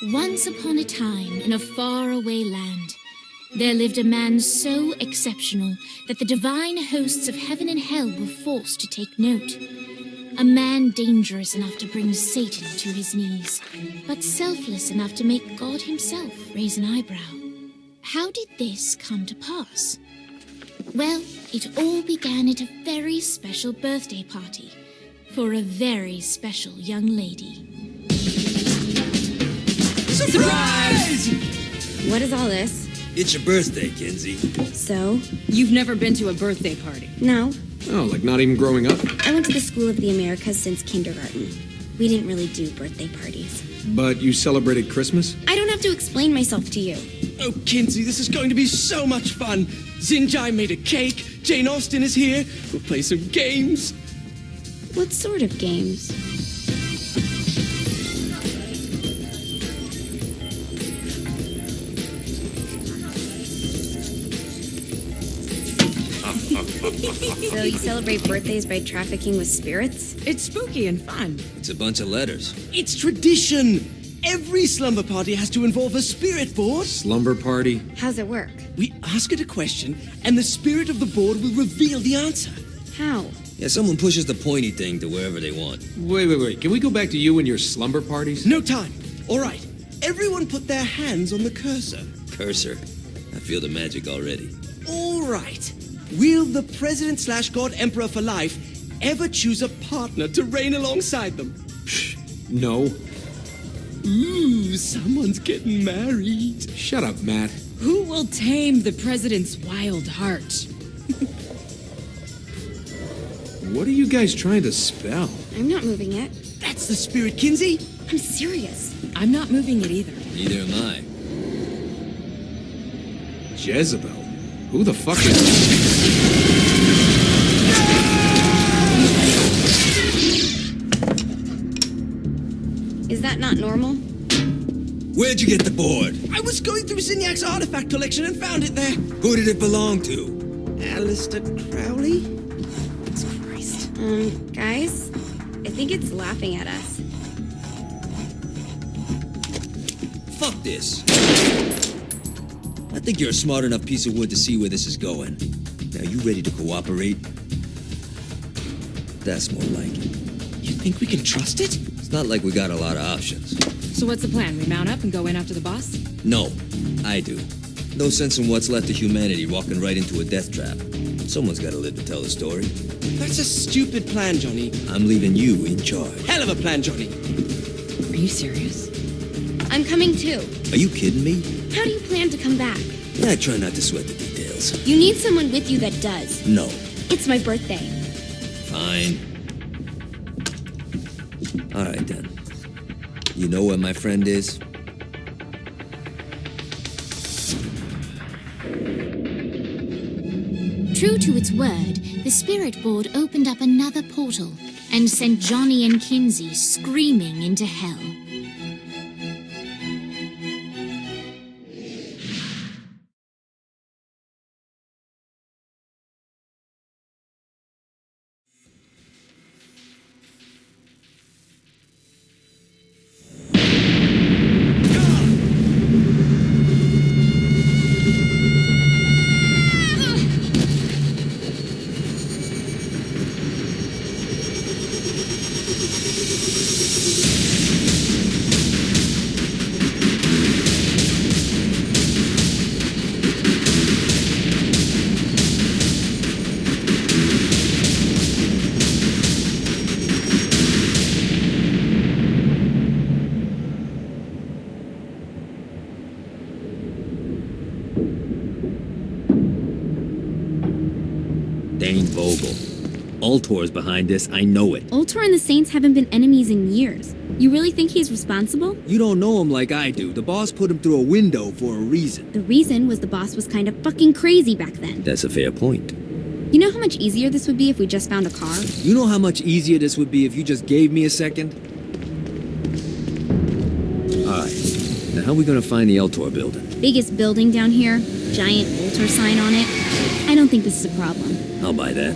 Once upon a time, in a faraway land, there lived a man so exceptional that the divine hosts of heaven and hell were forced to take note. A man dangerous enough to bring Satan to his knees, but selfless enough to make God himself raise an eyebrow. How did this come to pass? Well, it all began at a very special birthday party for a very special young lady. Surprise! What is all this? It's your birthday, Kinzie. So? You've never been to a birthday party? No. Oh, like not even growing up? I went to the School of the Americas since kindergarten. We didn't really do birthday parties. But you celebrated Christmas? I don't have to explain myself to you. Oh, Kinzie, this is going to be so much fun. Xinjai made a cake. Jane Austen is here. We'll play some games. What sort of games? So you celebrate birthdays by trafficking with spirits? It's spooky and fun. It's a bunch of letters. It's tradition. Every slumber party has to involve a spirit board. Slumber party? How's it work? We ask it a question, and the spirit of the board will reveal the answer. How? Yeah, someone pushes the pointy thing to wherever they want. Wait. Can we go back to you and your slumber parties? No time. All right. Everyone put their hands on the cursor. Cursor. I feel the magic already. All right. Will the President/God Emperor for life ever choose a partner to reign alongside them? No. Ooh, someone's getting married. Shut up, Matt. Who will tame the president's wild heart? What are you guys trying to spell? I'm not moving it. That's the spirit, Kinzie. I'm serious. I'm not moving it either. Neither am I. Jezebel? Who the fuck is... Is that not normal? Where'd you get the board? I was going through Signac's artifact collection and found it there. Who did it belong to? Alistair Crowley? Christ. Guys? I think it's laughing at us. Fuck this. I think you're a smart enough piece of wood to see where this is going. Now, you ready to cooperate? That's more like it. You think we can trust it? It's not like we got a lot of options. So what's the plan? We mount up and go in after the boss? No, I do. No sense in what's left of humanity walking right into a death trap. Someone's got to live to tell the story. That's a stupid plan, Johnny. I'm leaving you in charge. Hell of a plan, Johnny. Are you serious? I'm coming too. Are you kidding me? How do you plan to come back? I try not to sweat the details. You need someone with you that does. No. It's my birthday. Fine. All right, then. You know where my friend is? True to its word, the spirit board opened up another portal and sent Johnny and Kinzie screaming into hell. Ultor's behind this, I know it. Ultor and the Saints haven't been enemies in years. You really think he's responsible? You don't know him like I do. The boss put him through a window for a reason. The reason was the boss was kind of fucking crazy back then. That's a fair point. You know how much easier this would be if we just found a car? You know how much easier this would be if you just gave me a second? Alright, now how are we gonna find the Ultor building? Biggest building down here, giant Ultor sign on it. I don't think this is a problem. I'll buy that.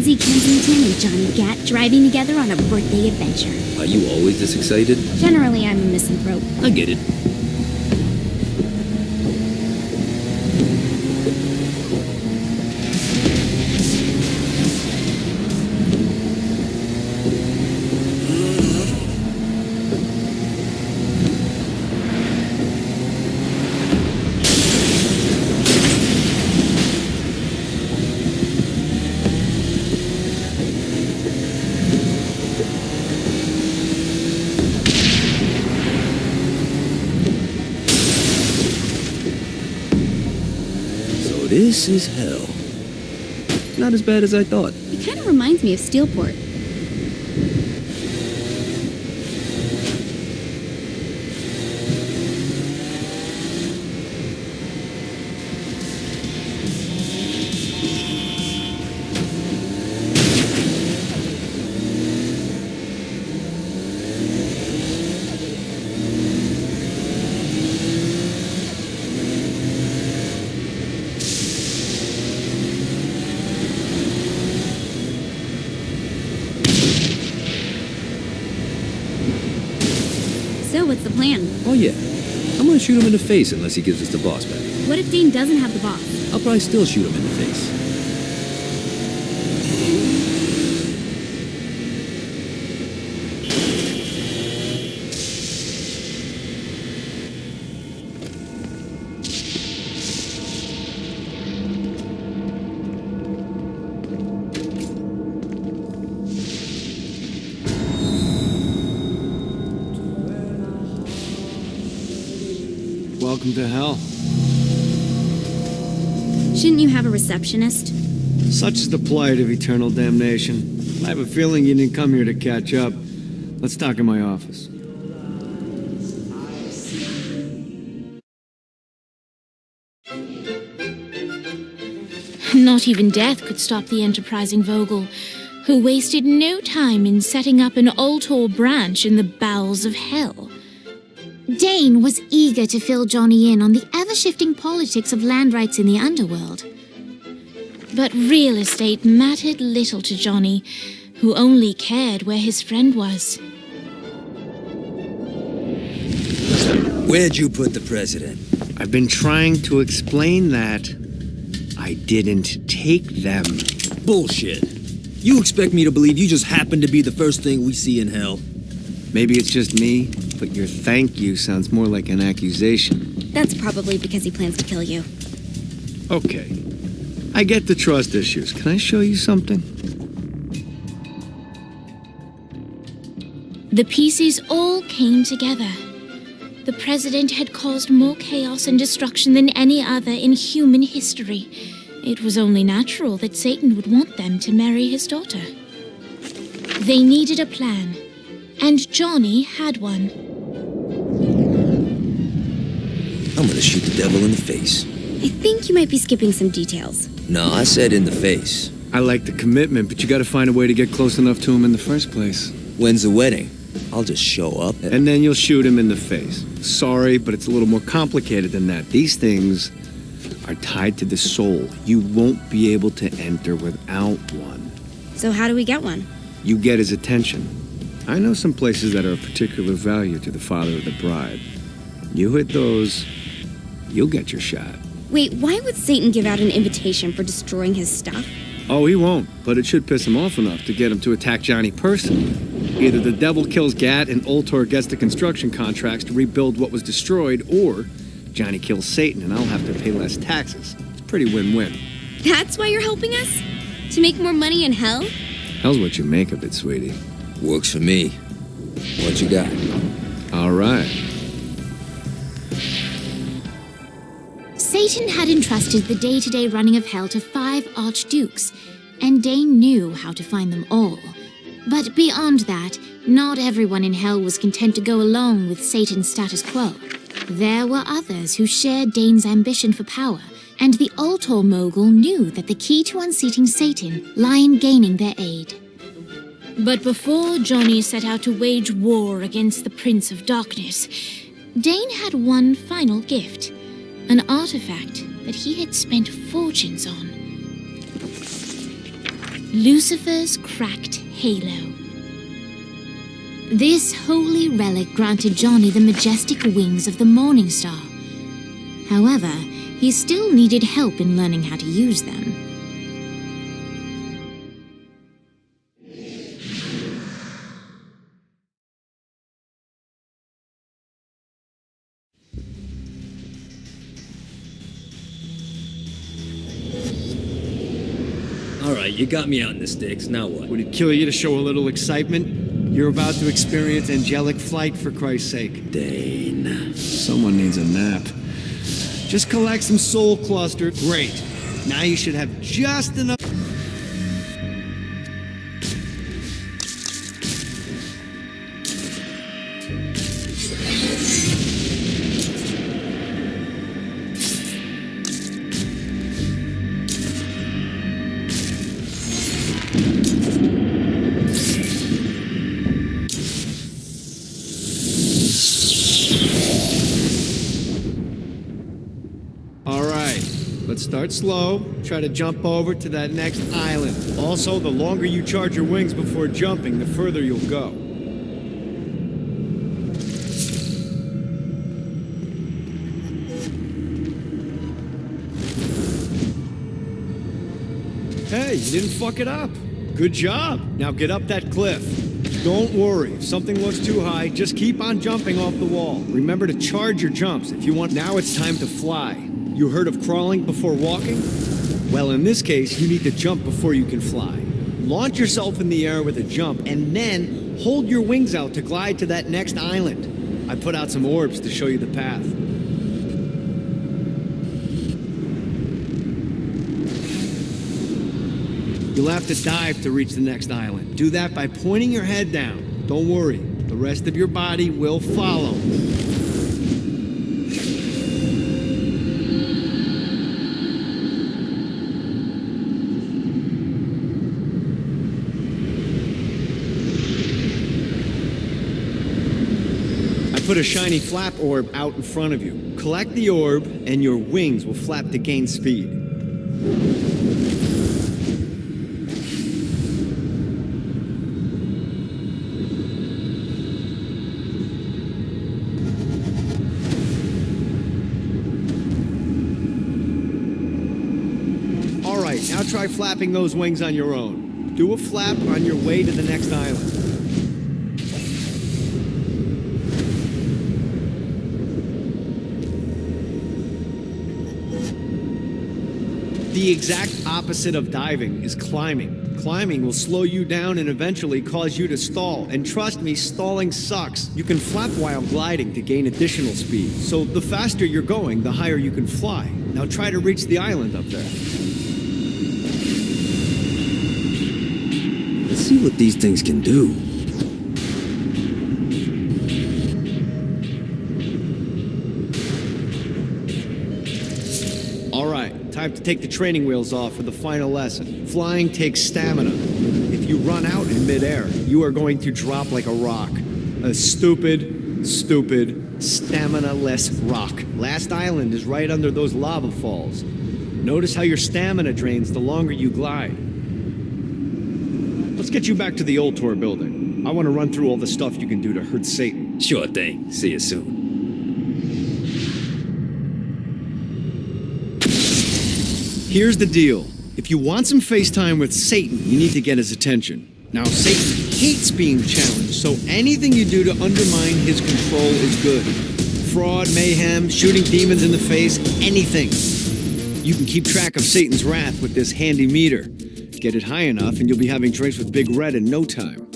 Kinzie Kensington and Johnny Gat driving together on a birthday adventure. Are you always this excited? Generally, I'm a misanthrope. I get it. This is hell. Not as bad as I thought. It kind of reminds me of Steelport. So, what's the plan? Oh yeah. I'm gonna shoot him in the face unless he gives us the boss back. What if Dane doesn't have the boss? I'll probably still shoot him in the face. Welcome to hell. Shouldn't you have a receptionist? Such is the plight of eternal damnation. I have a feeling you didn't come here to catch up. Let's talk in my office. Not even death could stop the enterprising Vogel, who wasted no time in setting up an Ultor branch in the bowels of hell. Dane was eager to fill Johnny in on the ever-shifting politics of land rights in the underworld. But real estate mattered little to Johnny, who only cared where his friend was. Where'd you put the president? I've been trying to explain that. I didn't take them. Bullshit. You expect me to believe you just happened to be the first thing we see in hell? Maybe it's just me, but your thank you sounds more like an accusation. That's probably because he plans to kill you. Okay. I get the trust issues. Can I show you something? The pieces all came together. The president had caused more chaos and destruction than any other in human history. It was only natural that Satan would want them to marry his daughter. They needed a plan, and Johnny had one. I'm gonna shoot the devil in the face. I think you might be skipping some details. No, I said in the face. I like the commitment, but you gotta find a way to get close enough to him in the first place. When's the wedding? I'll just show up And then you'll shoot him in the face. Sorry, but it's a little more complicated than that. These things are tied to the soul. You won't be able to enter without one. So how do we get one? You get his attention. I know some places that are of particular value to the father of the bride. You hit those, you'll get your shot. Wait, why would Satan give out an invitation for destroying his stuff? Oh, he won't, but it should piss him off enough to get him to attack Johnny personally. Either the devil kills Gat and Ultor gets the construction contracts to rebuild what was destroyed, or Johnny kills Satan and I'll have to pay less taxes. It's pretty win-win. That's why you're helping us? To make more money in hell? Hell's what you make of it, sweetie. Works for me. What you got? All right. Satan had entrusted the day-to-day running of hell to 5 archdukes, and Dane knew how to find them all. But beyond that, not everyone in hell was content to go along with Satan's status quo. There were others who shared Dane's ambition for power, and the Ultor mogul knew that the key to unseating Satan lay in gaining their aid. But before Johnny set out to wage war against the Prince of Darkness, Dane had one final gift, an artifact that he had spent fortunes on. Lucifer's cracked halo. This holy relic granted Johnny the majestic wings of the Morning Star. However, he still needed help in learning how to use them. Alright, you got me out in the sticks, now what? Would it kill you to show a little excitement? You're about to experience angelic flight, for Christ's sake. Dane. Someone needs a nap. Just collect some soul cluster. Great. Now you should have just enough. Let's start slow. Try to jump over to that next island. Also, the longer you charge your wings before jumping, the further you'll go. Hey, you didn't fuck it up. Good job. Now get up that cliff. Don't worry. If something looks too high, just keep on jumping off the wall. Remember to charge your jumps if you want. Now it's time to fly. You heard of crawling before walking? Well, in this case, you need to jump before you can fly. Launch yourself in the air with a jump, and then hold your wings out to glide to that next island. I put out some orbs to show you the path. You'll have to dive to reach the next island. Do that by pointing your head down. Don't worry, the rest of your body will follow. Put a shiny flap orb out in front of you. Collect the orb, and your wings will flap to gain speed. All right, now try flapping those wings on your own. Do a flap on your way to the next island. The exact opposite of diving is climbing. Climbing will slow you down and eventually cause you to stall. And trust me, stalling sucks. You can flap while gliding to gain additional speed. So the faster you're going, the higher you can fly. Now try to reach the island up there. Let's see what these things can do. Time to take the training wheels off for the final lesson. Flying takes stamina. If you run out in midair, you are going to drop like a rock. A stupid, stamina-less rock. Last island is right under those lava falls. Notice how your stamina drains the longer you glide. Let's get you back to the Ultor building. I want to run through all the stuff you can do to hurt Satan. Sure thing. See you soon. Here's the deal. If you want some FaceTime with Satan, you need to get his attention. Now, Satan hates being challenged, so anything you do to undermine his control is good. Fraud, mayhem, shooting demons in the face, anything. You can keep track of Satan's wrath with this handy meter. Get it high enough and you'll be having drinks with Big Red in no time.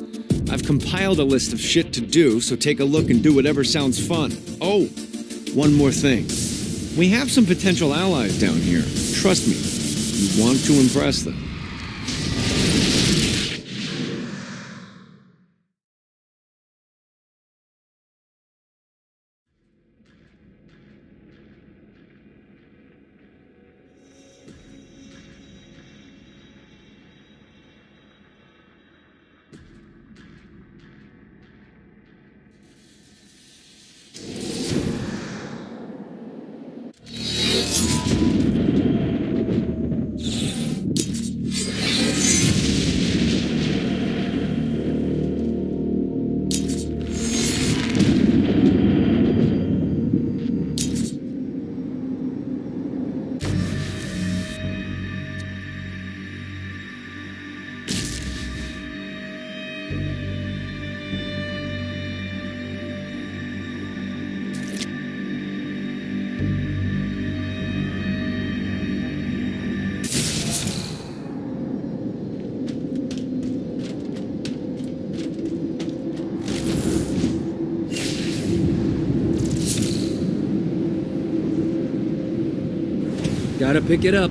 I've compiled a list of shit to do, so take a look and do whatever sounds fun. Oh, one more thing. We have some potential allies down here. Trust me, you want to impress them. Gotta pick it up.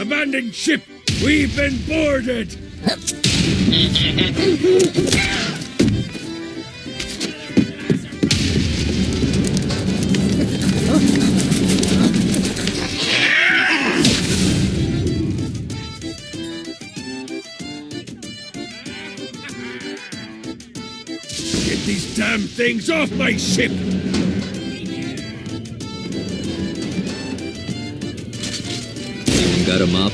Abandoned ship! We've been boarded! Get these damn things off my ship! Got him up.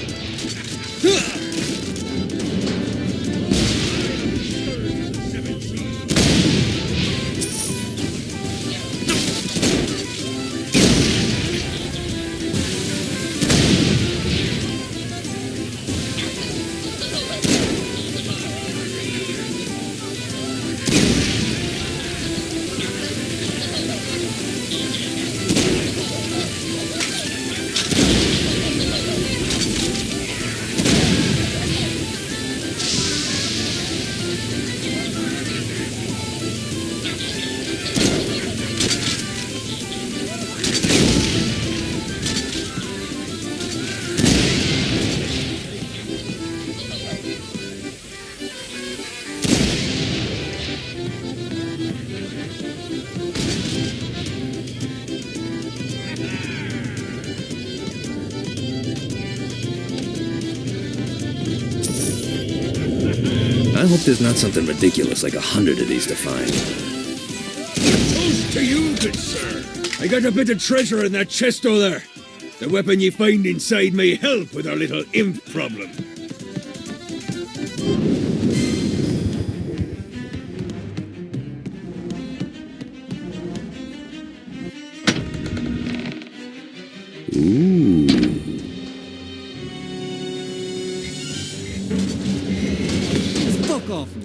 I hope there's not something ridiculous like 100 of these to find. Toast to you, good sir. I got a bit of treasure in that chest over there. The weapon you find inside may help with our little imp problem. Ooh. Fuck off me.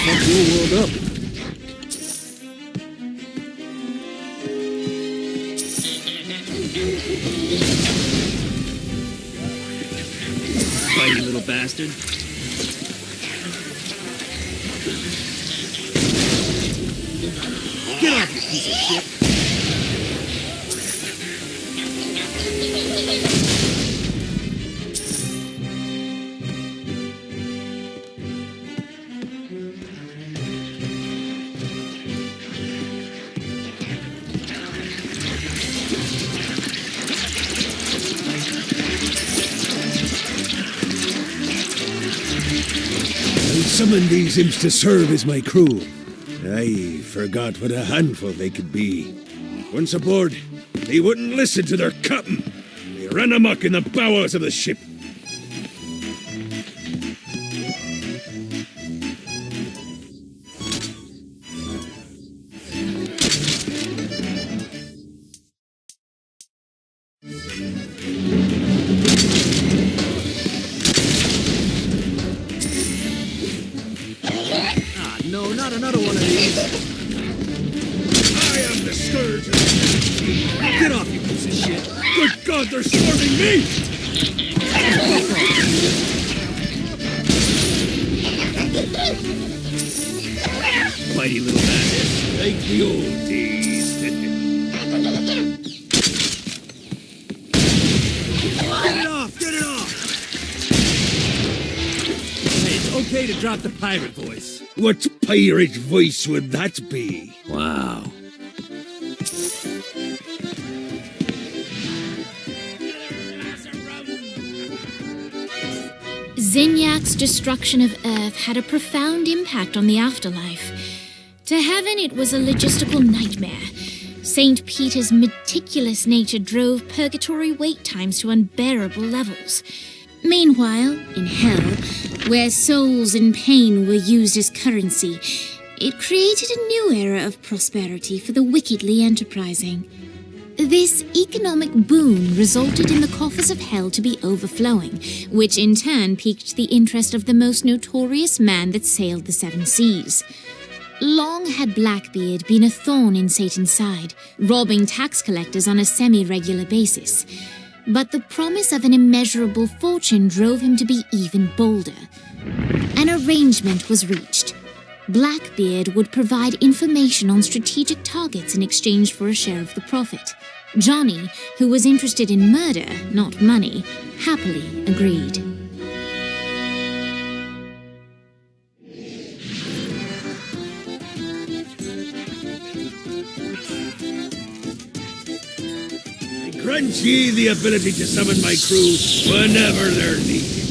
Fuck your world up. Fight, you little bastard. Get off, you piece of shit. Summoned these imps to serve as my crew. I forgot what a handful they could be. Once aboard, they wouldn't listen to their captain. They ran amok in the bowels of the ship. No, not another one of these. I am the scourge of the Get off, you piece of shit. Good God, they're swarming me! Mighty little bastard. Like the old days. Get it off! Get it off! Hey, it's okay to drop the pirate voice. What pirate voice would that be? Wow. Zinyak's destruction of Earth had a profound impact on the afterlife. To heaven, it was a logistical nightmare. St. Peter's meticulous nature drove purgatory wait times to unbearable levels. Meanwhile, in hell, where souls in pain were used as currency, it created a new era of prosperity for the wickedly enterprising. This economic boon resulted in the coffers of hell to be overflowing, which in turn piqued the interest of the most notorious man that sailed the seven seas. Long had Blackbeard been a thorn in Satan's side, robbing tax collectors on a semi-regular basis. But the promise of an immeasurable fortune drove him to be even bolder. An arrangement was reached. Blackbeard would provide information on strategic targets in exchange for a share of the profit. Johnny, who was interested in murder, not money, happily agreed. I grant ye the ability to summon my crew whenever they're needed.